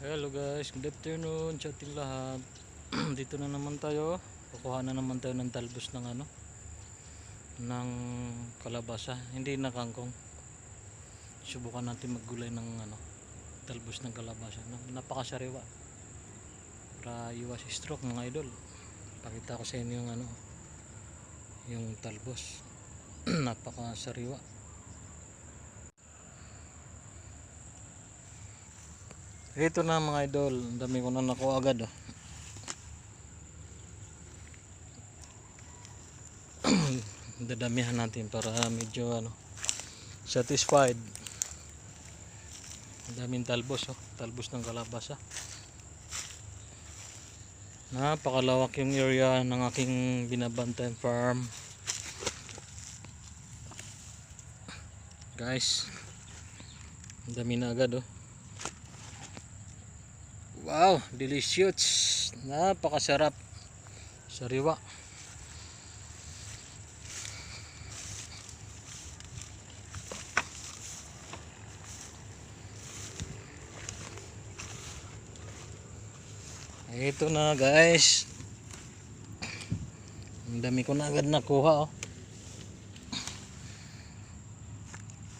Hello guys, good afternoon sa ating lahat. Dito na naman tayo. Kukuha na naman tayo ng talbos ng ng kalabasa. Hindi na kangkong. Subukan natin maggulay ng talbos ng kalabasa. Napakasariwa. Para iwas stroke mga idol. Pakita ko sa inyo yung yung talbos. Napakasariwa. Ito na mga idol, ang dami ko na nakuha agad Dadamihan natin para medyo satisfied. Ang daming talbos talbos ng kalabasa. Napakalawak yung area ng aking binabantay farm. Guys, ang dami na agad Wow, delicious. Napakasarap. Sariwa. Ito na guys. Ang dami ko na agad nakuha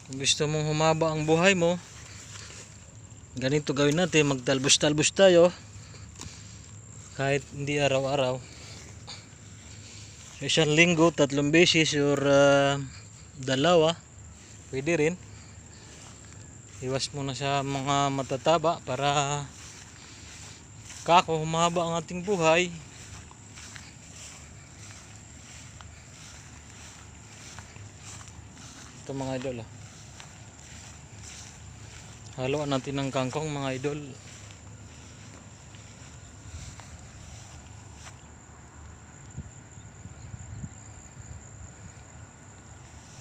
Kung gusto mong humaba ang buhay mo, ganito gawin natin, magtalbos-talbos tayo kahit hindi araw-araw. So, isang linggo, 3 beses or 2, pwede rin. Iwas muna sa mga matataba para humaba ang ating buhay. Ito mga idol haluan natin ng kangkong mga idol.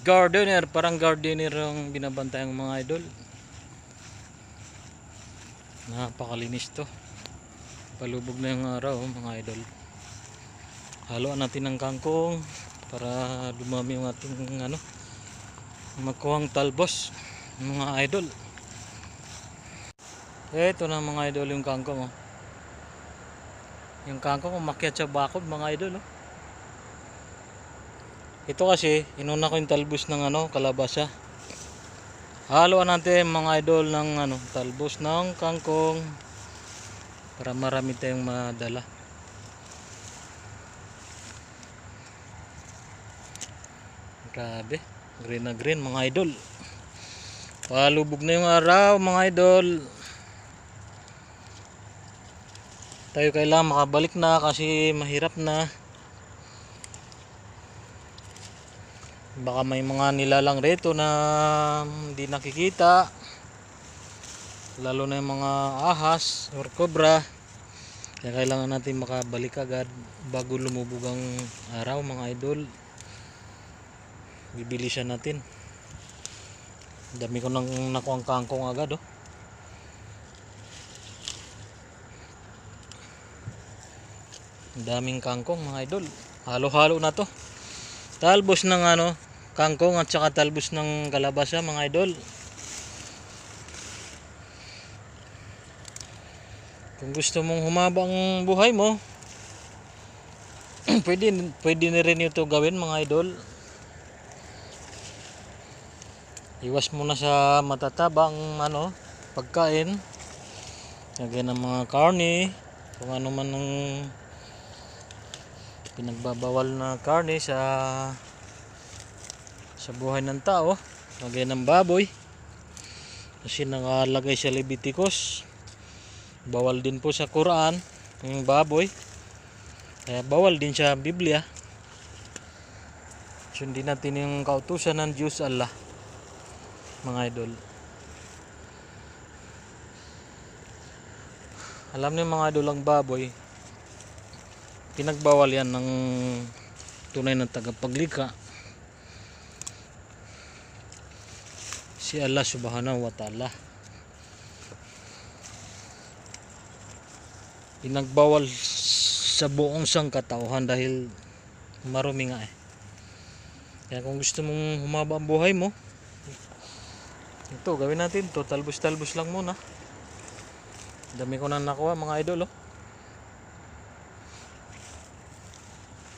Gardener, parang gardener ang binabantay ng mga idol. Napakalinis to. Palubog na yung araw mga idol. Haluan natin ng kangkong para dumami yung ating makuhang talbos mga idol. Ito na mga idol yung kangkong Yung kangkong umakyat sa bakod mga idol Ito kasi inuna ko yung talbos ng kalabasa. Haluan natin mga idol ng talbos ng kangkong para marami tayong madala. Grabe, green na green mga idol. Palubog na yung araw mga idol. Tayo kailangan makabalik na kasi mahirap na. Baka may mga nilalang rito na hindi nakikita, lalo na yung mga ahas or cobra. Kaya kailangan natin makabalik agad bago lumubog ang araw mga idol. Bibilisan natin. Dami ko nang nakuha ang kangkong agad Daming kangkong mga idol. Halo-halo na to. Talbos ng kangkong at saka talbos ng kalabasa mga idol. Kung gusto mong humaba ang buhay mo, pwede na rin ito gawin mga idol. Iwas muna sa matatabang pagkain. Lagyan ng mga karne, kung ano man ang pinagbabawal na karne sa buhay ng tao. Lagyan ng baboy kasi nakalagay sa Leviticus, bawal din po sa Quran yung baboy, kaya bawal din sa Biblia. Sundin natin yung kautusan ng Diyos Allah mga idol. Alam niyo mga idol, ang baboy pinagbawal yan ng tunay na tagapaglikha, si Allah subhanahu wa ta'ala. Pinagbawal sa buong sangkatauhan dahil marumi nga Kaya kung gusto mong humaba ang buhay mo, ito gawin natin to, talbos-talbos lang muna. Dami ko na nakuha mga idol oh.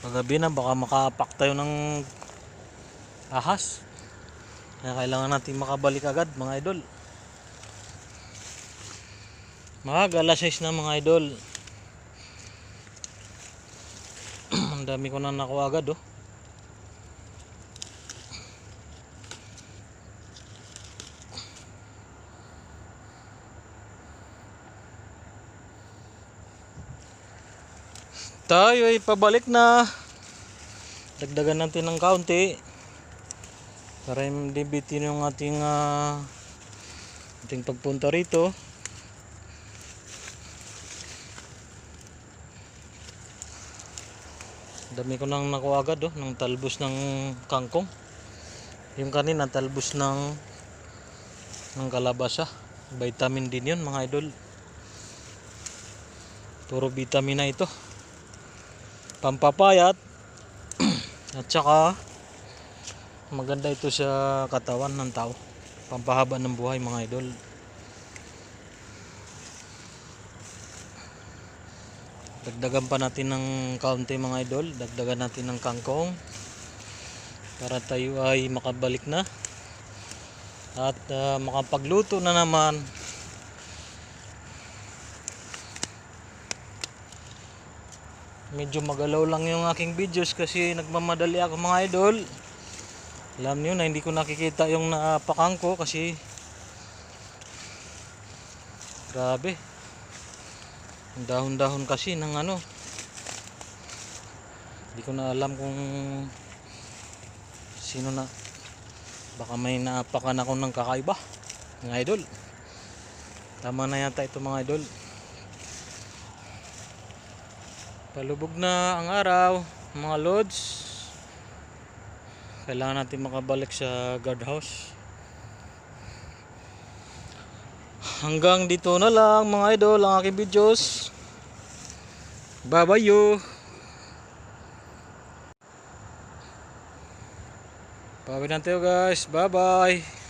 Paggabi na baka makaapak tayo ng ahas. Kaya kailangan natin makabalik agad mga idol. Alas 6 na mga idol. Ang dami ko na nakuha agad oh. Tayo ay pabalik na. Dagdagan natin ng kaunti para hindi bitin yung ating pagpunta rito. Dami ko nang nakuha agad oh, ng talbos ng kangkong. Yung kanina talbos ng kalabasa. Vitamin din yun mga idol. Puro vitamin na ito. Pampapayat at saka maganda ito sa katawan ng tao. Pampahaba ng buhay mga idol. Dagdagan pa natin ng kaunti mga idol. Dagdagan natin ng kangkong para tayo ay makabalik na at makapagluto na naman. Medyo magalaw lang yung aking videos kasi nagmamadali ako mga idol. Alam niyo na hindi ko nakikita yung napakang ko kasi grabe. Ang dahon-dahon kasi ng ano. Hindi ko na alam kung sino na. Baka may naapakan ako ng kakaiba mga idol. Tama na yata ito mga idol. Palubog na ang araw mga lods. Kailangan natin makabalik sa guardhouse. Hanggang dito na lang mga idol ang aking videos. Bye bye you. Pawid na tayo guys. Bye bye.